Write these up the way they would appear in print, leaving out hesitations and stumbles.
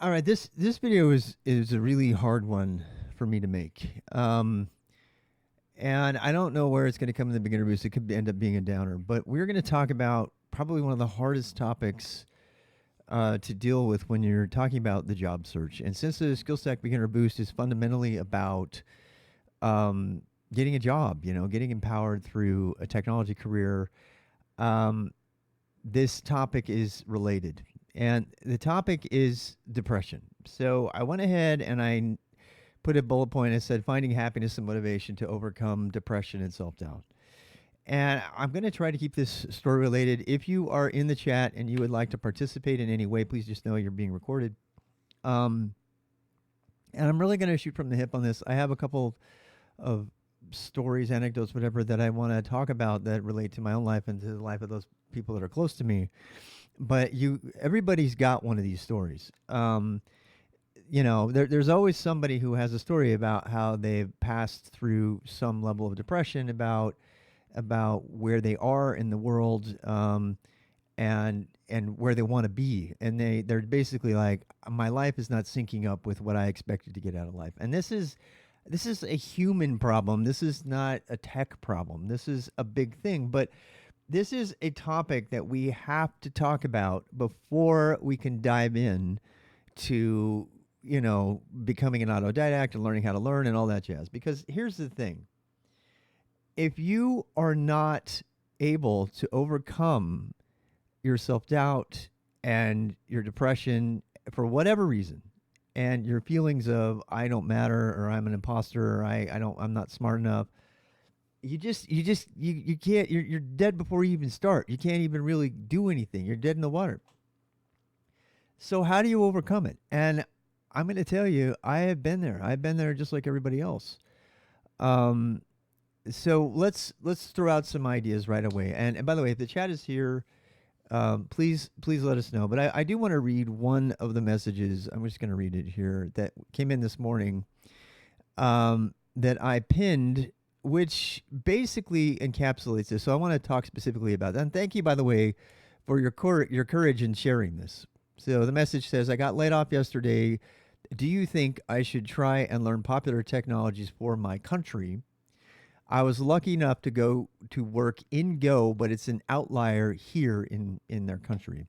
All right, this video is a really hard one for me to make. And I don't know where it's going to come in the beginner boost. It could end up being a downer, but we're going to talk about probably one of the hardest topics to deal with when you're talking about the job search. And since the Skill Stack Beginner Boost is fundamentally about um, getting a job, getting empowered through a technology career, um, this topic is related. And the topic is depression. So I went ahead and I put a bullet point and said finding happiness and motivation to overcome depression and self doubt. And I'm going to try to keep this story related. If you are in the chat and you would like to participate in any way, please just know you're being recorded. Um, and I'm really going to shoot from the hip on this. I have a couple of stories, anecdotes, whatever, that I want to talk about that relate to my own life and to the life of those people that are close to me. But everybody's got one of these stories. There's always somebody who has a story about how they've passed through some level of depression, about where they are in the world, and where they want to be, and they're basically like, my life is not syncing up with what I expected to get out of life. And this is a human problem. This is not a tech problem. This is a big thing, but this is a topic that we have to talk about before we can dive in to becoming an autodidact and learning how to learn and all that jazz. Because here's the thing: if you are not able to overcome your self doubt and your depression for whatever reason, and your feelings of I don't matter, or I'm an imposter, or I'm not smart enough, you can't, you're dead before you even start. You can't even really do anything. You're dead in the water. So how do you overcome it? And I'm going to tell you, I have been there. I've been there just like everybody else. Um, so let's throw out some ideas right away. And by the way, if the chat is here, please let us know. But I do want to read one of the messages. I'm just going to read it here that came in this morning, that I pinned, which basically encapsulates this. So I want to talk specifically about that. And thank you, by the way, for your courage in sharing this. So the message says, I got laid off yesterday. Do you think I should try and learn popular technologies for my country? I was lucky enough to go to work in Go, but it's an outlier here in their country.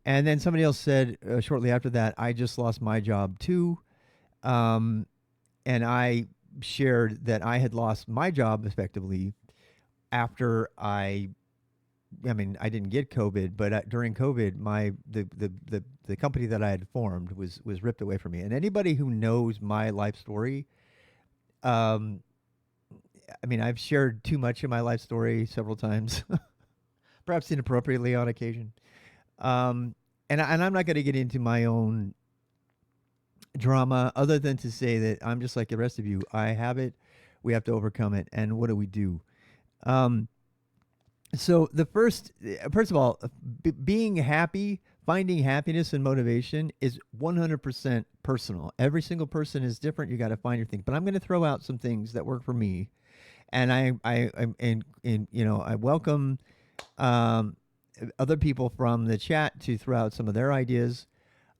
And then somebody else said shortly after that, I just lost my job too. And I shared that I had lost my job effectively after I didn't get COVID, but during COVID, the company that I had formed was ripped away from me. And anybody who knows my life story, um, I've shared too much of my life story several times, perhaps inappropriately on occasion. And I'm not going to get into my own drama, other than to say that I'm just like the rest of you. I have it. We have to overcome it. And what do we do? So first of all, being happy, finding happiness and motivation is 100% personal. Every single person is different. You got to find your thing. But I'm going to throw out some things that work for me, and I welcome um, other people from the chat to throw out some of their ideas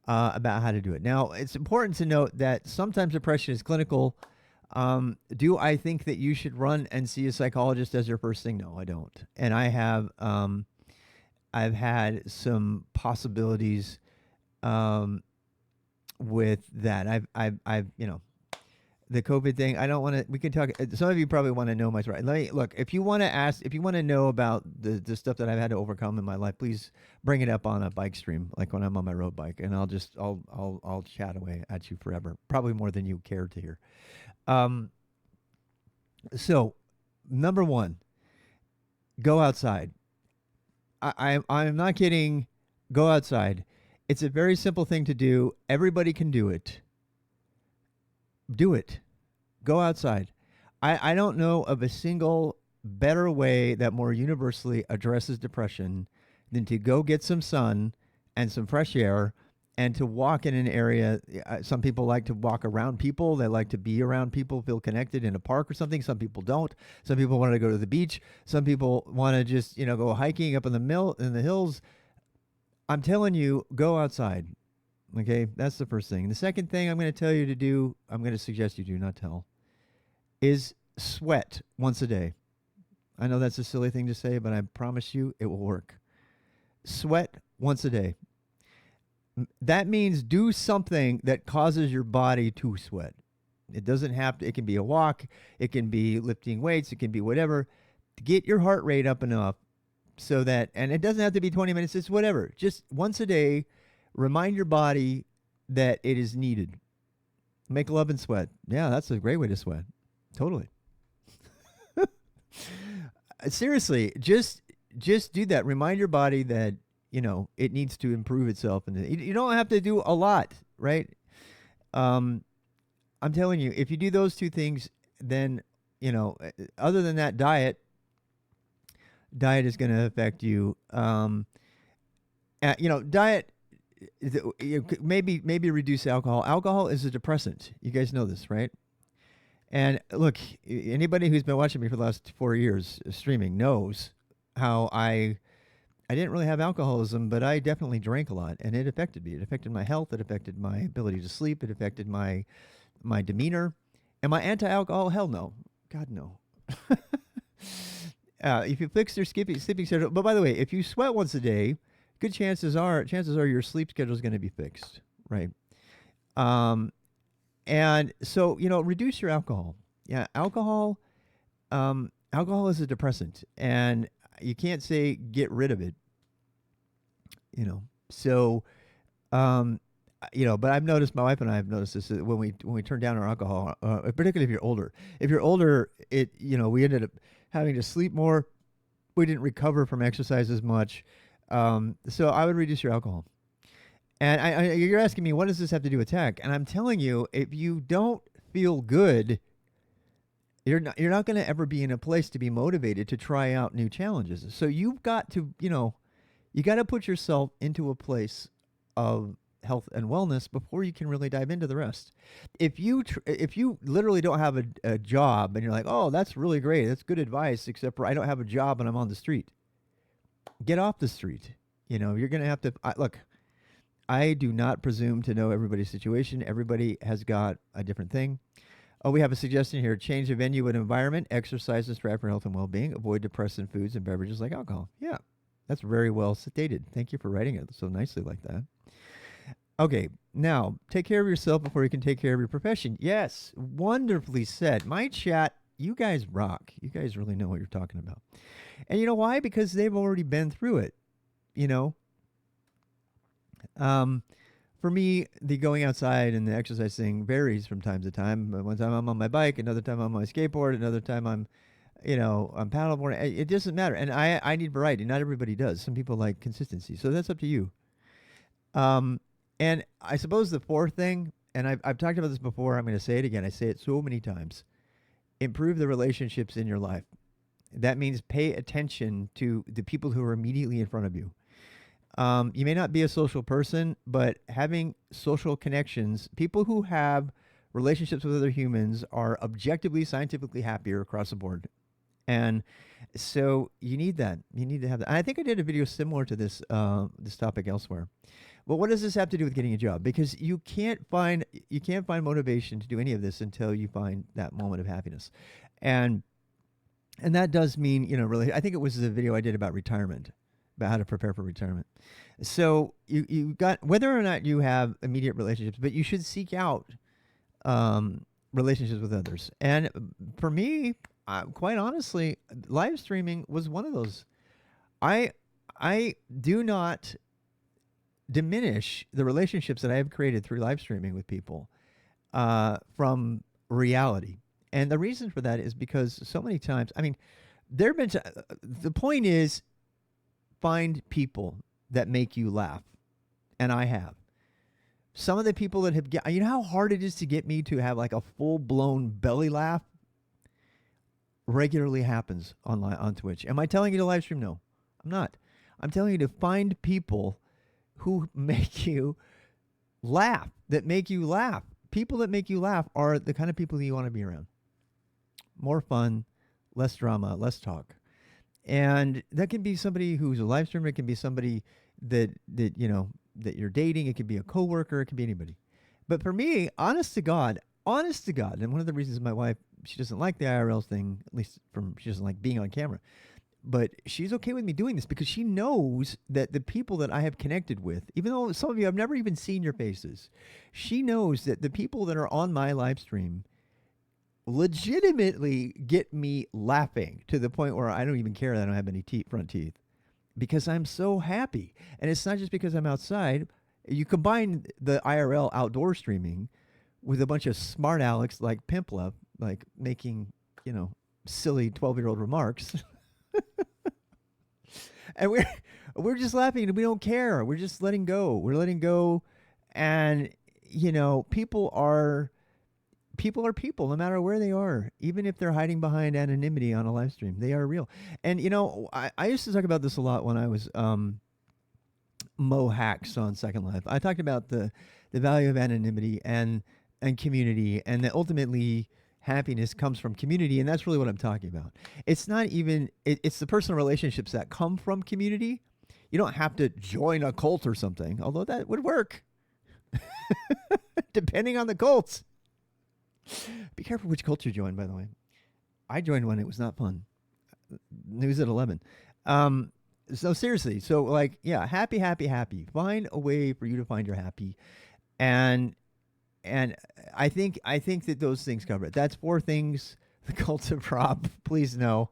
about how to do it. Now, it's important to note that sometimes depression is clinical. Do I think that you should run and see a psychologist as your first thing? No, I don't. And I've had some possibilities with that. The COVID thing. I don't want to. We can talk. Some of you probably want to know my story. Let me look. If you want to ask, if you want to know about the stuff that I've had to overcome in my life, please bring it up on a bike stream, like when I'm on my road bike, and I'll chat away at you forever. Probably more than you care to hear. Um, so, number one, go outside. I'm not kidding. Go outside. It's a very simple thing to do. Everybody can do it. Do it. Go outside. I don't know of a single better way that more universally addresses depression than to go get some sun and some fresh air and to walk in an area. Some people like to walk around people. They like to be around people, feel connected in a park or something. Some people don't. Some people want to go to the beach. Some people want to just, go hiking up in the hills. I'm telling you, go outside. Okay, that's the first thing. The second thing I'm going to tell you to do, I'm going to suggest you do, not tell, is sweat once a day. I know that's a silly thing to say, but I promise you it will work. Sweat once a day. That means do something that causes your body to sweat. It doesn't have to, it can be a walk, it can be lifting weights, it can be whatever. Get your heart rate up enough so that, and it doesn't have to be 20 minutes, it's whatever. Just once a day, remind your body that it is needed. Make love and sweat. Yeah, that's a great way to sweat. Totally. Seriously, just do that. Remind your body that, it needs to improve itself, and you don't have to do a lot, right? I'm telling you, if you do those two things, then, other than that, diet is going to affect you. Diet, maybe reduce alcohol. Alcohol is a depressant. You guys know this, right? And look, anybody who's been watching me for the last 4 years streaming knows how I didn't really have alcoholism, but I definitely drank a lot, and it affected me. It affected my health. It affected my ability to sleep. It affected my demeanor. Am I anti-alcohol? Hell no. God, no. If you fix your sleeping schedule, but by the way, if you sweat once a day, good chances are your sleep schedule is going to be fixed, right? And so, reduce your alcohol. Yeah, alcohol is a depressant, and you can't say get rid of it. So, but I've noticed, my wife and I have noticed this, when we turn down our alcohol, particularly if you're older. If you're older, we ended up having to sleep more. We didn't recover from exercise as much. So I would reduce your alcohol. And you're asking me, what does this have to do with tech? And I'm telling you, if you don't feel good, you're not going to ever be in a place to be motivated to try out new challenges. So you've got to, you got to put yourself into a place of health and wellness before you can really dive into the rest. If you literally don't have a job and you're like, oh, that's really great, that's good advice, except for I don't have a job and I'm on the street. Get off the street. You're going to have to look. I do not presume to know everybody's situation. Everybody has got a different thing. Oh, we have a suggestion here. Change the venue and environment. Exercise and strive for health and well-being. Avoid depressant foods and beverages like alcohol. Yeah, that's very well stated. Thank you for writing it so nicely like that. Okay, now, take care of yourself before you can take care of your profession. Yes, wonderfully said. My chat, you guys rock. You guys really know what you're talking about. And you know why? Because they've already been through it. For me, the going outside and the exercise thing varies from time to time. One time I'm on my bike, another time I'm on my skateboard, another time I'm paddleboarding. It doesn't matter. And I need variety. Not everybody does. Some people like consistency. So that's up to you. And I suppose the fourth thing, and I've talked about this before, I'm going to say it again. I say it so many times. Improve the relationships in your life. That means pay attention to the people who are immediately in front of you. You may not be a social person, but having social connections, people who have relationships with other humans are objectively, scientifically happier across the board. And so you need that. You need to have that. And I think I did a video similar to this topic elsewhere. Well, what does this have to do with getting a job? Because you can't find motivation to do any of this until you find that moment of happiness. And that does mean, really, I think it was the video I did about retirement, about how to prepare for retirement. So you got, whether or not you have immediate relationships, but you should seek out relationships with others. And for me, quite honestly, live streaming was one of those. I do not diminish the relationships that I have created through live streaming with people from reality. And the reason for that is because so many times, there have been, the point is, find people that make you laugh. And I have. Some of the people that have, you know how hard it is to get me to have like a full-blown belly laugh? Regularly happens on Twitch. Am I telling you to live stream? No, I'm not. I'm telling you to find people who make you laugh, that make you laugh. People that make you laugh are the kind of people that you want to be around. More fun, less drama, less talk. And that can be somebody who's a live streamer. It can be somebody that that you're dating. It could be a coworker. It could be anybody. But for me, honest to God, and one of the reasons my wife, she doesn't like the IRL thing, at least from she doesn't like being on camera, but she's okay with me doing this because she knows that the people that I have connected with, even though some of you I've never even seen your faces, she knows that the people that are on my live stream legitimately get me laughing to the point where I don't even care that I don't have any front teeth because I'm so happy. And it's not just because I'm outside. You combine the IRL outdoor streaming with a bunch of smart Alex like Pimpla, like making, silly 12-year-old remarks. And we're just laughing and we don't care. We're just letting go. We're letting go. And, people are people no matter where they are, even if they're hiding behind anonymity on a live stream. They are real. And, I used to talk about this a lot when I was Mo Hacks on Second Life. I talked about the value of anonymity and community, and that ultimately happiness comes from community, and that's really what I'm talking about. It's not even it's the personal relationships that come from community. You don't have to join a cult or something, although that would work depending on the cult. Be careful which cult you join, by the way. I joined one. It was not fun. News at 11. So seriously, so like, yeah, happy, happy, happy. Find a way for you to find your happy. And I think that those things cover it. That's 4 things. The cult of Rob, please no.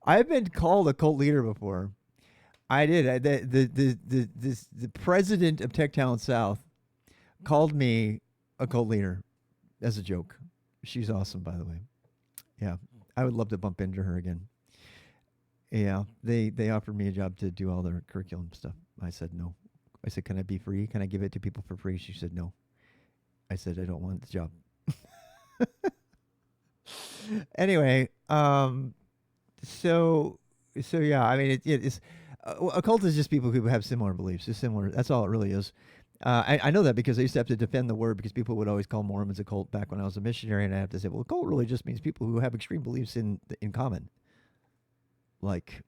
I've been called a cult leader before. I did. The president of Tech Talent South called me a cult leader as a joke. She's awesome, by the way. Yeah, I would love to bump into her again. Yeah, they offered me a job to do all their curriculum stuff. I said no. I said, can I be free? Can I give it to people for free? She said no. I said, I don't want the job. Anyway, so yeah, I mean, it's a cult is just people who have similar beliefs. It's similar. That's all it really is. I know that because I used to have to defend the word because people would always call Mormons a cult back when I was a missionary, and I have to say, well, a cult really just means people who have extreme beliefs in common, like,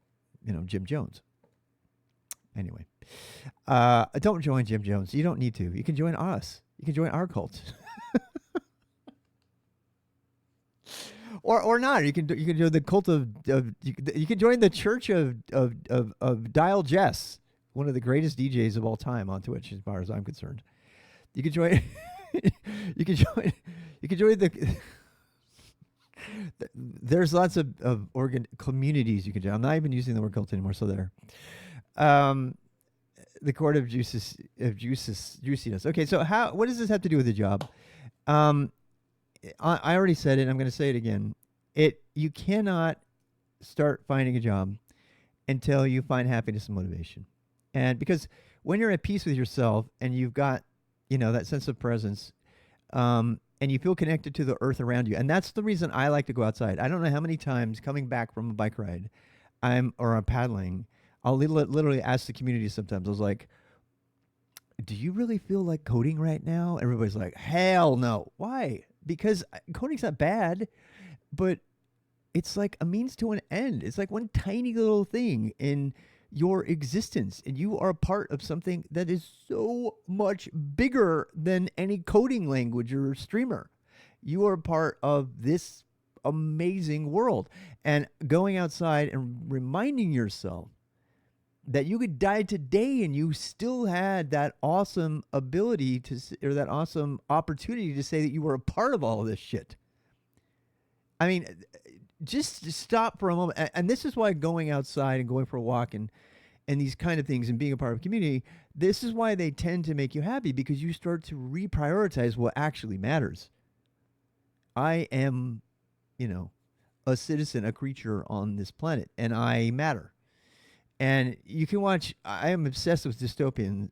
Jim Jones. Anyway, don't join Jim Jones. You don't need to. You can join us. You can join our cult. Or not. You can join the cult of you can join the church of Dial Jess, one of the greatest DJs of all time on Twitch, as far as I'm concerned. You can join. you can join the. There's lots of communities you can join. I'm not even using the word cult anymore. So there. The court of juiciness. Okay, so what does this have to do with the job? I already said it. I'm going to say it again. You cannot start finding a job until you find happiness and motivation. And because when you're at peace with yourself and you've got, that sense of presence, and you feel connected to the earth around you, and that's the reason I like to go outside. I don't know how many times coming back from a bike ride, I'm paddling, I'll literally ask the community sometimes. I was like, do you really feel like coding right now? Everybody's like, hell no. Why? Because coding's not bad, but it's like a means to an end. It's like one tiny little thing in your existence, and you are a part of something that is so much bigger than any coding language or streamer. You are a part of this amazing world, and going outside and reminding yourself that you could die today and you still had that awesome ability or that awesome opportunity to say that you were a part of all of this shit. I mean, just stop for a moment. And this is why going outside and going for a walk and these kind of things and being a part of a community, this is why they tend to make you happy, because you start to reprioritize what actually matters. I am, a citizen, a creature on this planet, and I matter. And you can watch, I am obsessed with dystopian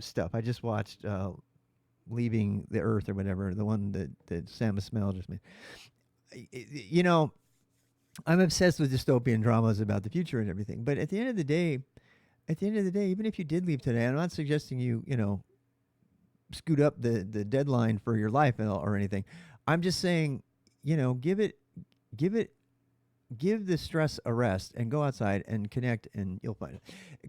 stuff. I just watched Leaving the Earth or whatever, the one that Sam Esmail just made. I'm obsessed with dystopian dramas about the future and everything. But at the end of the day, even if you did leave today, I'm not suggesting you, scoot up the deadline for your life or anything. I'm just saying, give it give the stress a rest and go outside and connect, and you'll find it.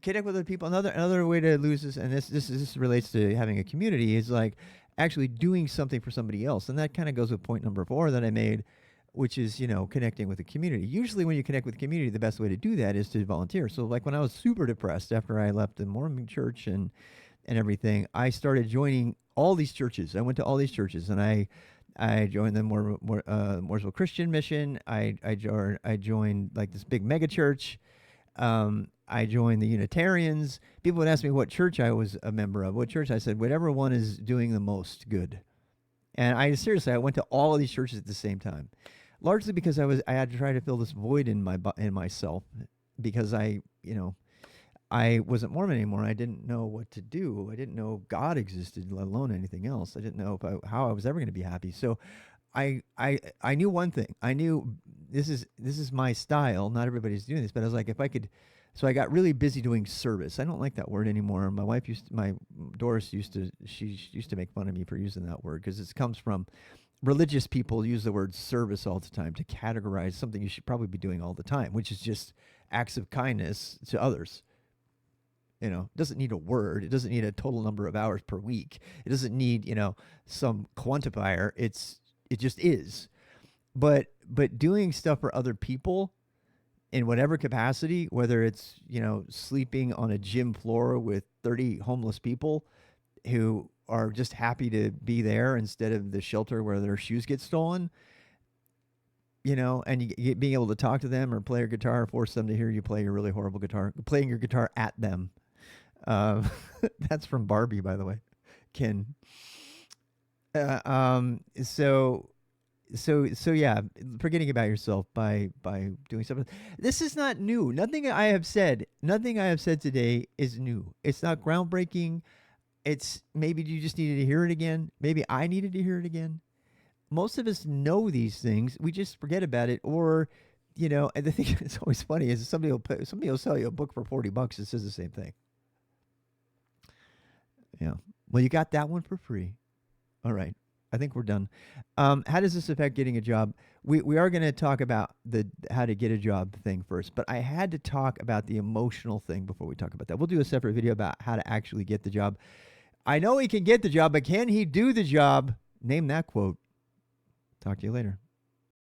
Connect with other people. Another way to lose this, and this relates to having a community, is like actually doing something for somebody else, and that kind of goes with point number 4 that I made, which is connecting with the community. Usually, when you connect with the community, the best way to do that is to volunteer. So, like when I was super depressed after I left the Mormon church and everything, I started joining all these churches. I went to all these churches, and I joined the Mooresville Christian Mission. I joined like this big mega church. I joined the Unitarians. People would ask me what church I was a member of. What church? I said whatever one is doing the most good. And I went to all of these churches at the same time, largely because I had to try to fill this void in myself, because I wasn't Mormon anymore. I didn't know what to do. I didn't know God existed, let alone anything else. I didn't know how I was ever going to be happy. So I knew one thing. I knew this is my style. Not everybody's doing this, but I was like, if I could. So I got really busy doing service. I don't like that word anymore. Doris used to make fun of me for using that word, because it comes from religious people use the word service all the time to categorize something you should probably be doing all the time, which is just acts of kindness to others. It doesn't need a word. It doesn't need a total number of hours per week. It doesn't need, some quantifier. It just is. But doing stuff for other people in whatever capacity, whether it's, sleeping on a gym floor with 30 homeless people who are just happy to be there instead of the shelter where their shoes get stolen, and being able to talk to them or play your guitar, force them to hear you play your really horrible guitar, playing your guitar at them. That's from Barbie, by the way, Ken. So yeah, forgetting about yourself by doing something. This is not new. Nothing I have said today is new. It's not groundbreaking. It's maybe you just needed to hear it again. Maybe I needed to hear it again. Most of us know these things. We just forget about it, or and the thing that's always funny is somebody will sell you a book for $40 that says the same thing. Yeah. Well, you got that one for free. All right. I think we're done. How does this affect getting a job? We are going to talk about the how to get a job thing first, but I had to talk about the emotional thing before we talk about that. We'll do a separate video about how to actually get the job. I know he can get the job, but can he do the job? Name that quote. Talk to you later.